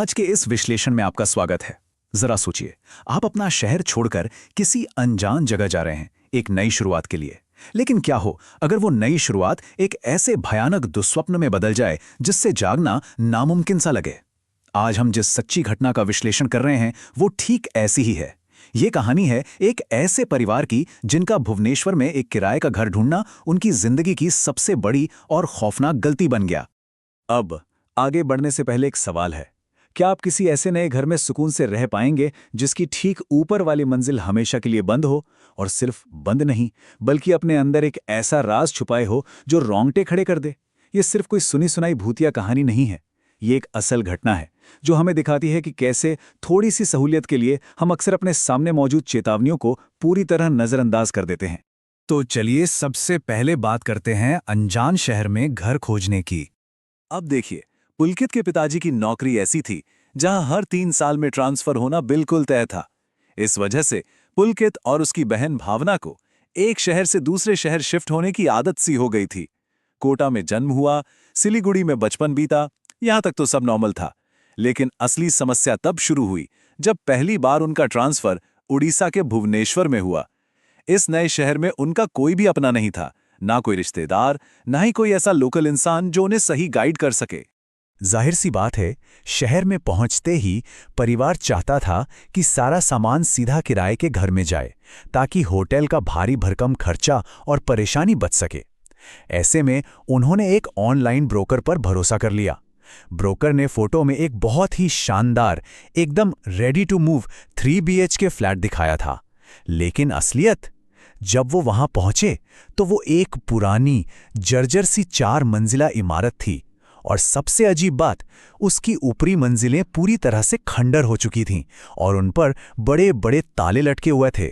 आज के इस विश्लेषण में आपका स्वागत है। जरा सोचिए, आप अपना शहर छोड़कर किसी अनजान जगह जा रहे हैं एक नई शुरुआत के लिए। लेकिन क्या हो अगर वो नई शुरुआत एक ऐसे भयानक दुस्वप्न में बदल जाए जिससे जागना नामुमकिन सा लगे। आज हम जिस सच्ची घटना का विश्लेषण कर रहे हैं वो ठीक ऐसी ही है। ये कहानी है एक ऐसे परिवार की जिनका भुवनेश्वर में एक किराए का घर ढूंढना उनकी जिंदगी की सबसे बड़ी और खौफनाक गलती बन गया। अब आगे बढ़ने से पहले एक सवाल है, क्या आप किसी ऐसे नए घर में सुकून से रह पाएंगे जिसकी ठीक ऊपर वाली मंजिल हमेशा के लिए बंद हो? और सिर्फ बंद नहीं, बल्कि अपने अंदर एक ऐसा राज छुपाए हो जो रोंगटे खड़े कर दे। ये सिर्फ कोई सुनी सुनाई भूतिया कहानी नहीं है, ये एक असल घटना है जो हमें दिखाती है कि कैसे थोड़ी सी सहूलियत के लिए हम अक्सर अपने सामने मौजूद चेतावनियों को पूरी तरह नजरअंदाज कर देते हैं। तो चलिए सबसे पहले बात करते हैं अनजान शहर में घर खोजने की। अब देखिए, पुलकित के पिताजी की नौकरी ऐसी थी जहां हर 3 साल में ट्रांसफर होना बिल्कुल तय था। इस वजह से पुलकित और उसकी बहन भावना को एक शहर से दूसरे शहर शिफ्ट होने की आदत सी हो गई थी। कोटा में जन्म हुआ, सिलीगुड़ी में बचपन बीता, यहां तक तो सब नॉर्मल था। लेकिन असली समस्या तब शुरू हुई जब पहली बार उनका ट्रांसफर उड़ीसा के भुवनेश्वर में हुआ। इस नए शहर में उनका कोई भी अपना नहीं था, ना कोई रिश्तेदार, ना ही कोई ऐसा लोकल इंसान जो उन्हें सही गाइड कर सके। जाहिर सी बात है, शहर में पहुंचते ही परिवार चाहता था कि सारा सामान सीधा किराए के घर में जाए, ताकि होटल का भारी भरकम खर्चा और परेशानी बच सके। ऐसे में उन्होंने एक ऑनलाइन ब्रोकर पर भरोसा कर लिया। ब्रोकर ने फोटो में एक बहुत ही शानदार, एकदम ready to move 3 BHK flat दिखाया था। लेकिन असलियत, जब वो वहां पहुंचे तो वो एक पुरानी जर्जर सी 4 मंजिला इमारत थी। और सबसे अजीब बात, उसकी ऊपरी मंजिलें पूरी तरह से खंडर हो चुकी थीं और उन पर बड़े बड़े ताले लटके हुए थे।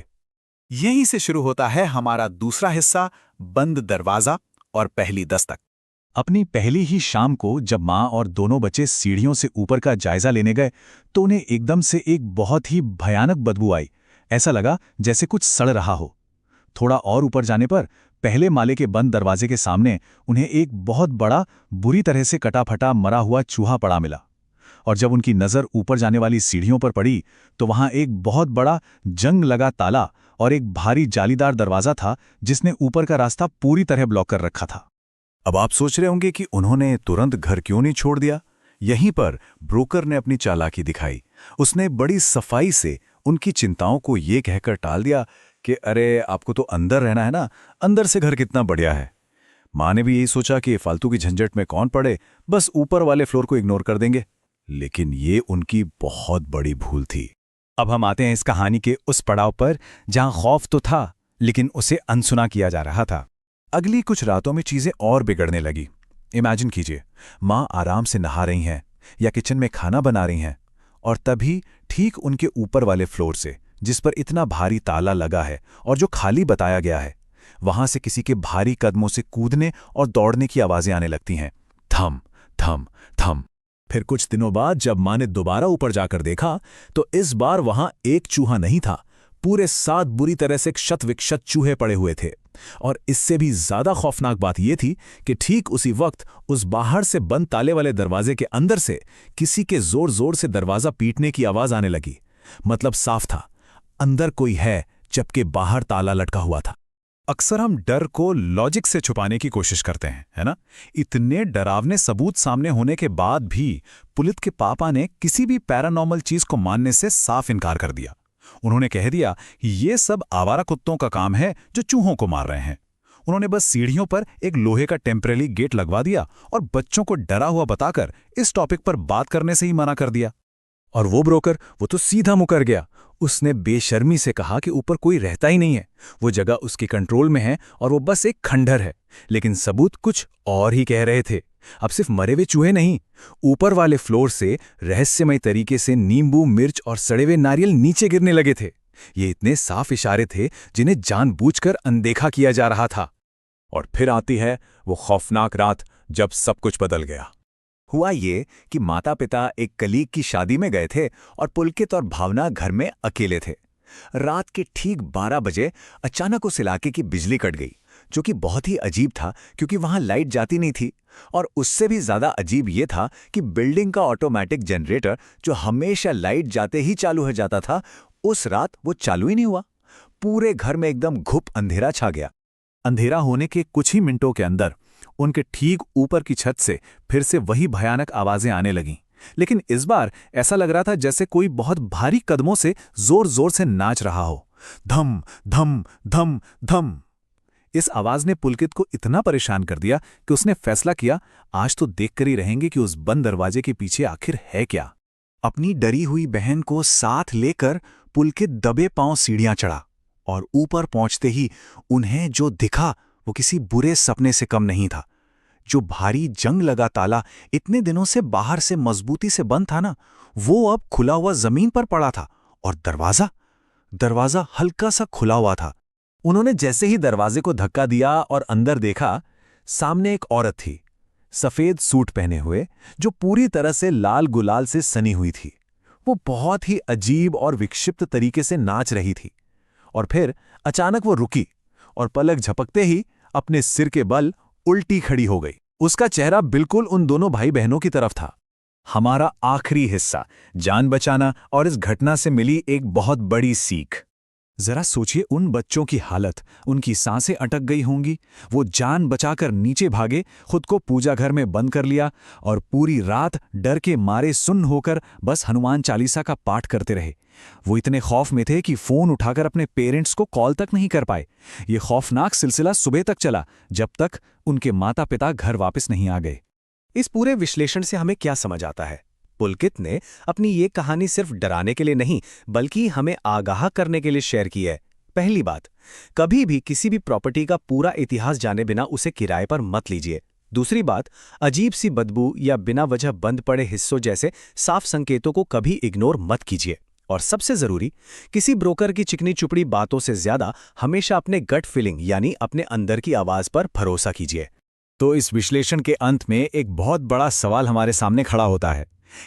यहीं से शुरू होता है हमारा दूसरा हिस्सा, बंद दरवाजा और पहली दस्तक। अपनी पहली ही शाम को जब माँ और दोनों बच्चे सीढ़ियों से ऊपर का जायजा लेने गए तो उन्हें एकदम से एक बहुत ही भयानक बदबू आई। ऐसा लगा जैसे कुछ सड़ रहा हो। थोड़ा और ऊपर जाने पर पहले माले के बंद दरवाजे के सामने उन्हें एक बहुत बड़ा, बुरी तरह से कटा फटा मरा हुआ चूहा पड़ा मिला। और जब उनकी नज़र ऊपर जाने वाली सीढ़ियों पर पड़ी तो वहां एक बहुत बड़ा जंग लगा ताला और एक भारी जालीदार दरवाजा था जिसने ऊपर का रास्ता पूरी तरह ब्लॉक कर रखा था। अब आप सोच रहे होंगे कि उन्होंने तुरंत घर क्यों नहीं छोड़ दिया। यहीं पर ब्रोकर ने अपनी चालाकी दिखाई। उसने बड़ी सफाई से उनकी चिंताओं को ये कहकर टाल दिया कि अरे, आपको तो अंदर रहना है ना, अंदर से घर कितना बढ़िया है। माँ ने भी यही सोचा कि फालतू की झंझट में कौन पड़े, बस ऊपर वाले फ्लोर को इग्नोर कर देंगे। लेकिन ये उनकी बहुत बड़ी भूल थी। अब हम आते हैं इस कहानी के उस पड़ाव पर जहां खौफ तो था लेकिन उसे अनसुना किया जा रहा था। अगली कुछ रातों में चीजें और बिगड़ने लगी। इमेजिन कीजिए, माँ आराम से नहा रही हैं या किचन में खाना बना रही हैं और तभी ठीक उनके ऊपर वाले फ्लोर से, जिस पर इतना भारी ताला लगा है और जो खाली बताया गया है, वहां से किसी के भारी कदमों से कूदने और दौड़ने की आवाजें आने लगती हैं। थम थम थम। फिर कुछ दिनों बाद जब माँ ने दोबारा ऊपर जाकर देखा तो इस बार वहां एक चूहा नहीं था, पूरे 7 बुरी तरह से क्षत विक्षत चूहे पड़े हुए थे। और इससे भी ज्यादा खौफनाक बात यह थी कि ठीक उसी वक्त उस बाहर से बंद ताले वाले दरवाजे के अंदर से किसी के जोर जोर से दरवाजा पीटने की आवाज आने लगी। मतलब साफ था, अंदर कोई है जबकि बाहर ताला लटका हुआ था। अक्सर हम डर को लॉजिक से छुपाने की कोशिश करते हैं, है ना? इतने डरावने सबूत सामने होने के बाद भी पुलित के पापा ने किसी भी पैरानॉर्मल चीज को मानने से साफ इनकार कर दिया। उन्होंने कह दिया ये सब आवारा कुत्तों का काम है जो चूहों को मार रहे हैं। उन्होंने बस सीढ़ियों पर एक लोहे का टेम्परेरी गेट लगवा दिया और बच्चों को डरा हुआ बताकर इस टॉपिक पर बात करने से ही मना कर दिया। और वो ब्रोकर, वो तो सीधा मुकर गया। उसने बेशर्मी से कहा कि ऊपर कोई रहता ही नहीं है, वो जगह उसके कंट्रोल में है और वो बस एक खंडहर है। लेकिन सबूत कुछ और ही कह रहे थे। अब सिर्फ मरे हुए चूहे नहीं, ऊपर वाले फ्लोर से रहस्यमय तरीके से नींबू, मिर्च और सड़े हुए नारियल नीचे गिरने लगे थे। ये इतने साफ इशारे थे जिन्हें जानबूझकर अनदेखा किया जा रहा था। और फिर आती है वो खौफनाक रात जब सब कुछ बदल गया। हुआ ये कि माता पिता एक कलीग की शादी में गए थे और पुलकित और भावना घर में अकेले थे। रात के ठीक 12 बजे अचानक उस इलाके की बिजली कट गई। जो कि बहुत ही अजीब था क्योंकि वहां लाइट जाती नहीं थी। और उससे भी ज्यादा अजीब ये था कि बिल्डिंग का ऑटोमेटिक जनरेटर, जो हमेशा लाइट जाते ही चालू हो जाता था, उस रात वो चालू ही नहीं हुआ। पूरे घर में एकदम घुप अंधेरा छा गया। अंधेरा होने के कुछ ही मिनटों के अंदर उनके ठीक ऊपर की छत से फिर से वही भयानक आवाजें आने लगीं। लेकिन इस बार ऐसा लग रहा था जैसे कोई बहुत भारी कदमों से जोर जोर से नाच रहा हो। धम धम धम धम। इस आवाज ने पुलकित को इतना परेशान कर दिया कि उसने फैसला किया, आज तो देखकर ही रहेंगे कि उस बंद दरवाजे के पीछे आखिर है क्या। अपनी डरी हुई बहन को साथ लेकर पुलकित दबे पांव सीढ़ियां चढ़ा और ऊपर पहुंचते ही उन्हें जो दिखा वो किसी बुरे सपने से कम नहीं था। जो भारी जंग लगा ताला इतने दिनों से बाहर से मजबूती से बंद था ना, वो अब खुला हुआ जमीन पर पड़ा था। और दरवाजा हल्का सा खुला हुआ था। उन्होंने जैसे ही दरवाजे को धक्का दिया और अंदर देखा, सामने एक औरत थी, सफेद सूट पहने हुए, जो पूरी तरह से लाल गुलाल से सनी हुई थी। वो बहुत ही अजीब और विक्षिप्त तरीके से नाच रही थी। और फिर अचानक वो रुकी और पलक झपकते ही अपने सिर के बल उल्टी खड़ी हो गई। उसका चेहरा बिल्कुल उन दोनों भाई बहनों की तरफ था। हमारा आखिरी हिस्सा, जान बचाना और इस घटना से मिली एक बहुत बड़ी सीख। जरा सोचिए उन बच्चों की हालत, उनकी सांसें अटक गई होंगी। वो जान बचाकर नीचे भागे, खुद को पूजा घर में बंद कर लिया और पूरी रात डर के मारे सुन्न होकर बस हनुमान चालीसा का पाठ करते रहे। वो इतने खौफ में थे कि फोन उठाकर अपने पेरेंट्स को कॉल तक नहीं कर पाए। ये खौफनाक सिलसिला सुबह तक चला, जब तक उनके माता पिता घर वापस नहीं आ गए। इस पूरे विश्लेषण से हमें क्या समझ आता है? पुलकित ने अपनी ये कहानी सिर्फ डराने के लिए नहीं, बल्कि हमें आगाह करने के लिए शेयर की है। पहली बात, कभी भी किसी भी प्रॉपर्टी का पूरा इतिहास जाने बिना उसे किराए पर मत लीजिए। दूसरी बात, अजीब सी बदबू या बिना वजह बंद पड़े हिस्सों जैसे साफ संकेतों को कभी इग्नोर मत कीजिए। और सबसे जरूरी, किसी ब्रोकर की चिकनी चुपड़ी बातों से ज्यादा हमेशा अपने गट फीलिंग यानी अपने अंदर की आवाज पर भरोसा कीजिए। तो इस विश्लेषण के अंत में एक बहुत बड़ा सवाल हमारे सामने खड़ा होता है।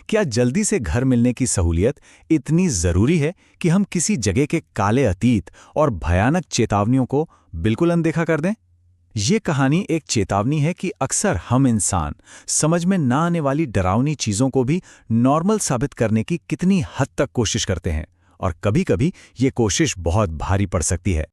क्या जल्दी से घर मिलने की सहूलियत इतनी जरूरी है कि हम किसी जगह के काले अतीत और भयानक चेतावनियों को बिल्कुल अनदेखा कर दें? ये कहानी एक चेतावनी है कि अक्सर हम इंसान समझ में ना आने वाली डरावनी चीजों को भी नॉर्मल साबित करने की कितनी हद तक कोशिश करते हैं, और कभी-कभी ये कोशिश बहुत भारी पड़ सकती है।